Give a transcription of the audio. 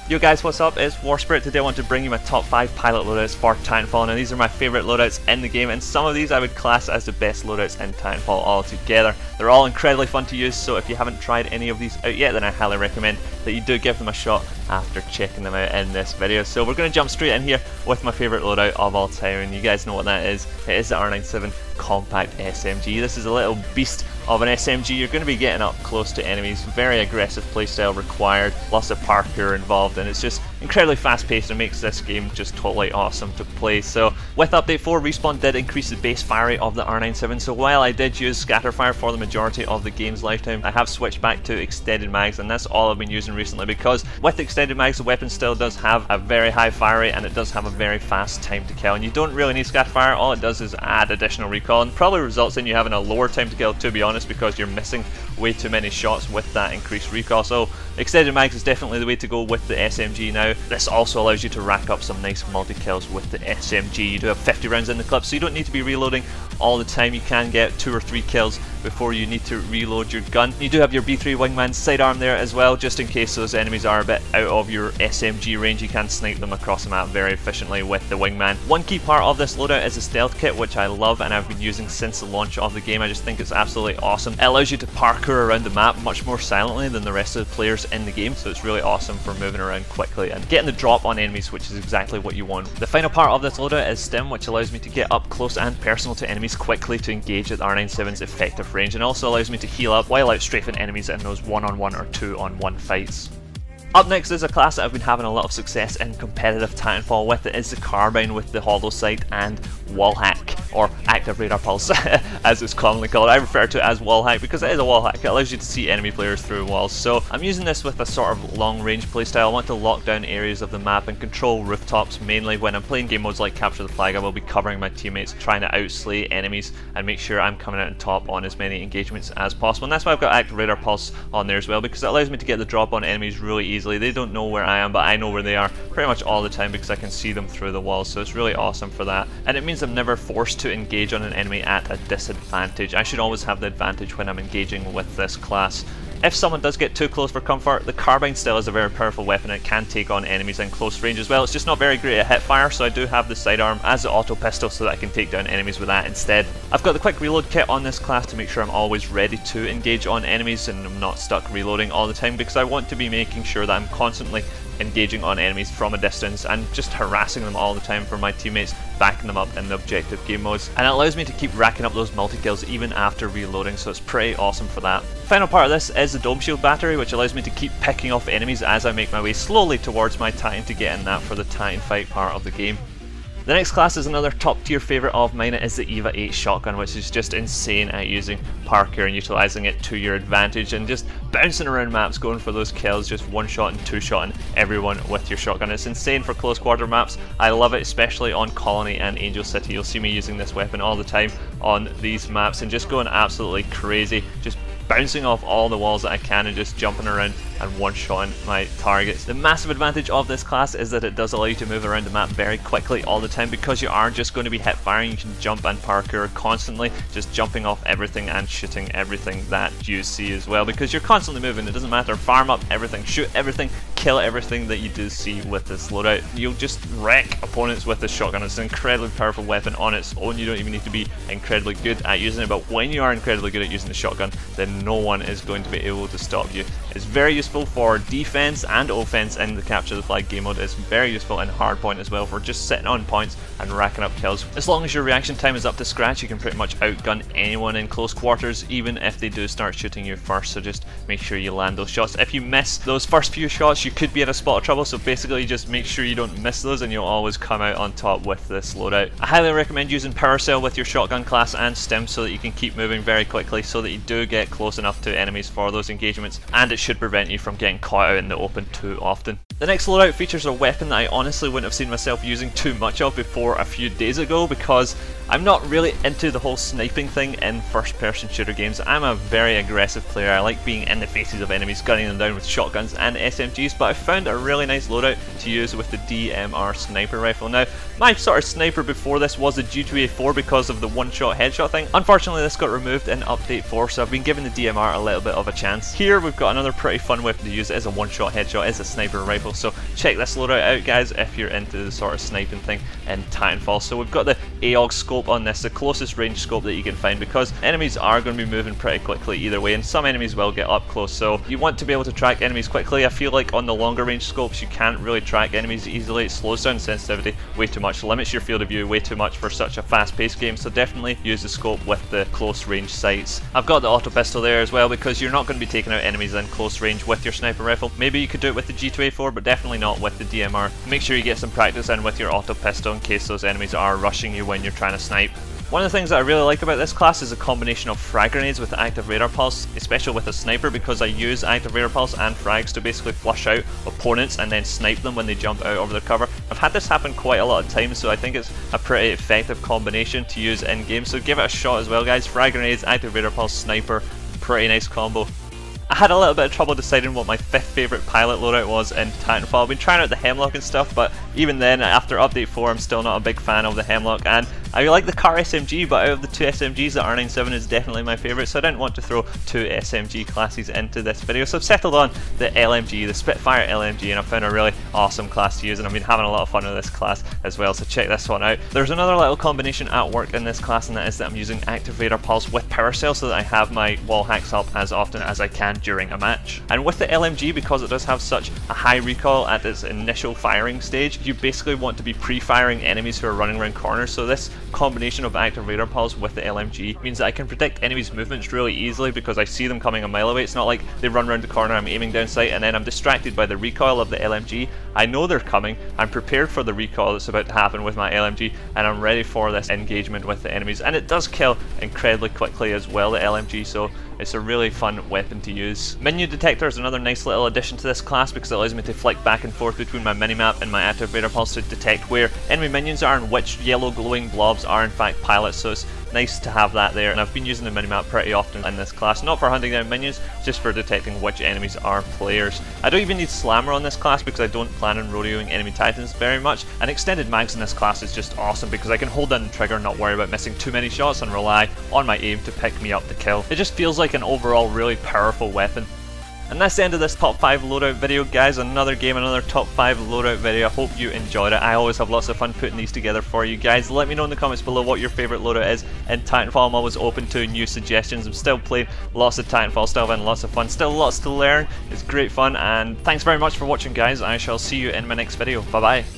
Yo guys, what's up? It's WarSpirit. Today I want to bring you my top 5 pilot loadouts for Titanfall. Now these are my favourite loadouts in the game, and some of these I would class as the best loadouts in Titanfall altogether. They're all incredibly fun to use, so if you haven't tried any of these out yet, then I highly recommend that you do give them a shot after checking them out in this video. So we're going to jump straight in here with my favourite loadout of all time, and you guys know what that is. It is the R97 Compact SMG. This is a little beast of an SMG. You're going to be getting up close to enemies, very aggressive playstyle required, lots of parkour involved, and it's just incredibly fast paced and makes this game just totally awesome to play. So with update 4, Respawn did increase the base fire rate of the R97, so while I did use scatterfire for the majority of the game's lifetime, I have switched back to extended mags, and that's all I've been using recently, because with extended mags the weapon still does have a very high fire rate and it does have a very fast time to kill, and you don't really need scatterfire. All it does is add additional recoil and probably results in you having a lower time to kill, to be honest, because you're missing way too many shots with that increased recoil. So extended mags is definitely the way to go with the SMG now. This also allows you to rack up some nice multi-kills with the SMG. You do have 50 rounds in the clip, so you don't need to be reloading all the time. You can get 2 or 3 kills before you need to reload your gun. You do have your B3 wingman sidearm there as well, just in case those enemies are a bit out of your SMG range. You can snipe them across the map very efficiently with the wingman. One key part of this loadout is the stealth kit, which I love and I've been using since the launch of the game. I just think it's absolutely awesome. It allows you to parkour around the map much more silently than the rest of the players in the game, so it's really awesome for moving around quickly and getting the drop on enemies, which is exactly what you want. The final part of this loadout is stim, which allows me to get up close and personal to enemies quickly to engage at the R97's effective range, and also allows me to heal up while outstrafing enemies in those 1-on-1 or 2-on-1 fights. Up next is a class that I've been having a lot of success in competitive Titanfall with. It is the carbine with the hollow sight and wall hack, or active radar pulse as it's commonly called. I refer to it as wall hack because it is a wall hack. It allows you to see enemy players through walls. So I'm using this with a sort of long range playstyle. I want to lock down areas of the map and control rooftops. Mainly when I'm playing game modes like Capture the Flag, I will be covering my teammates, trying to outslay enemies and make sure I'm coming out on top on as many engagements as possible. And that's why I've got active radar pulse on there as well, because it allows me to get the drop on enemies really easily. They don't know where I am, but I know where they are pretty much all the time because I can see them through the walls, so it's really awesome for that. And it means I'm never forced to engage on an enemy at a disadvantage. I should always have the advantage when I'm engaging with this class. If someone does get too close for comfort, the carbine still is a very powerful weapon. It can take on enemies in close range as well. It's just not very great at hip fire, so I do have the sidearm as the auto pistol so that I can take down enemies with that instead. I've got the quick reload kit on this class to make sure I'm always ready to engage on enemies and I'm not stuck reloading all the time, because I want to be making sure that I'm constantly engaging on enemies from a distance and just harassing them all the time for my teammates, backing them up in the objective game modes, and it allows me to keep racking up those multi-kills even after reloading, so it's pretty awesome for that. Final part of this is the dome shield battery, which allows me to keep picking off enemies as I make my way slowly towards my Titan to get in that for the Titan fight part of the game. The next class is another top tier favourite of mine. It is the EVA 8 shotgun, which is just insane at using parkour and utilising it to your advantage and just bouncing around maps, going for those kills, just one shot and two shotting everyone with your shotgun. It's insane for close quarter maps. I love it, especially on Colony and Angel City. You'll see me using this weapon all the time on these maps and just going absolutely crazy, just bouncing off all the walls that I can and just jumping around and one-shotting my targets. The massive advantage of this class is that it does allow you to move around the map very quickly all the time, because you are just going to be hip firing. You can jump and parkour constantly, just jumping off everything and shooting everything that you see as well, because you're constantly moving. It doesn't matter, farm up everything, shoot everything, kill everything that you do see with this loadout. You'll just wreck opponents with this shotgun. It's an incredibly powerful weapon on its own. You don't even need to be incredibly good at using it, but when you are incredibly good at using the shotgun, then no one is going to be able to stop you. It's very useful for defense and offense in the Capture the Flag game mode. It's very useful in hardpoint as well for just sitting on points and racking up kills. As long as your reaction time is up to scratch, you can pretty much outgun anyone in close quarters, even if they do start shooting you first, so just make sure you land those shots. If you miss those first few shots, you could be in a spot of trouble, so basically just make sure you don't miss those and you'll always come out on top with this loadout. I highly recommend using Power Cell with your shotgun class and stim so that you can keep moving very quickly, so that you do get close enough to enemies for those engagements, and it should prevent you from getting caught out in the open too often. The next loadout features a weapon that I honestly wouldn't have seen myself using too much of before a few days ago, because I'm not really into the whole sniping thing in first person shooter games. I'm a very aggressive player. I like being in the faces of enemies, gunning them down with shotguns and SMGs, but I found a really nice loadout to use with the DMR sniper rifle. Now, my sort of sniper before this was the G2A4 because of the one-shot headshot thing. Unfortunately, this got removed in update 4, so I've been giving the DMR a little bit of a chance. Here we've got another pretty fun weapon to use. It is a one-shot headshot, it is a sniper rifle, so check this loadout out guys if you're into the sort of sniping thing in Titanfall. So we've got the AOG scope on this, the closest range scope that you can find, because enemies are going to be moving pretty quickly either way, and some enemies will get up close, so you want to be able to track enemies quickly. I feel like on the longer range scopes you can't really track enemies easily. It slows down sensitivity way too much, limits your field of view way too much for such a fast-paced game, so definitely use the scope with the close range sights. I've got the auto pistol there as well, because you're not going to be taking out enemies in close range with your sniper rifle. Maybe you could do it with the G2A4, but definitely not with the DMR. Make sure you get some practice in with your auto pistol in case those enemies are rushing you when you're trying to snipe. One of the things that I really like about this class is a combination of frag grenades with active radar pulse, especially with a sniper, because I use active radar pulse and frags to basically flush out opponents and then snipe them when they jump out of their cover. I've had this happen quite a lot of times, so I think it's a pretty effective combination to use in game, so give it a shot as well guys. Frag grenades, active radar pulse, sniper, pretty nice combo. I had a little bit of trouble deciding what my 5th favourite pilot loadout was in Titanfall. I've been trying out the Hemlock and stuff, but even then, after update 4, I'm still not a big fan of the Hemlock, and I like the car SMG, but out of the 2 SMGs, the R97 is definitely my favourite, so I didn't want to throw 2 SMG classes into this video, so I've settled on the LMG, the Spitfire LMG, and I found a really awesome class to use, and I've been having a lot of fun with this class as well, so check this one out. There's another little combination at work in this class, and that is that I'm using active radar pulse with power cell so that I have my wall hacks up as often as I can during a match. And with the LMG, because it does have such a high recoil at its initial firing stage, you basically want to be pre-firing enemies who are running around corners, so this combination of active radar pulse with the LMG means that I can predict enemies' movements really easily because I see them coming a mile away. It's not like they run around the corner, I'm aiming down sight, and then I'm distracted by the recoil of the LMG. I know they're coming, I'm prepared for the recoil that's about to happen with my LMG, and I'm ready for this engagement with the enemies. And it does kill incredibly quickly as well, the LMG, so it's a really fun weapon to use. Minion Detector is another nice little addition to this class because it allows me to flick back and forth between my minimap and my active radar pulse to detect where enemy minions are and which yellow glowing blobs are in fact pilots, so it's nice to have that there, and I've been using the minimap pretty often in this class, not for hunting down minions, just for detecting which enemies are players. I don't even need Slammer on this class because I don't plan on rodeoing enemy titans very much, and extended mags in this class is just awesome because I can hold down the trigger and not worry about missing too many shots and rely on my aim to pick me up the kill. It just feels like an overall really powerful weapon. And that's the end of this top 5 loadout video guys. Another game, another top 5 loadout video. I hope you enjoyed it. I always have lots of fun putting these together for you guys. Let me know in the comments below what your favourite loadout is in Titanfall. I'm always open to new suggestions. I'm still playing lots of Titanfall, still having lots of fun, still lots to learn. It's great fun, and thanks very much for watching guys. I shall see you in my next video. Bye bye.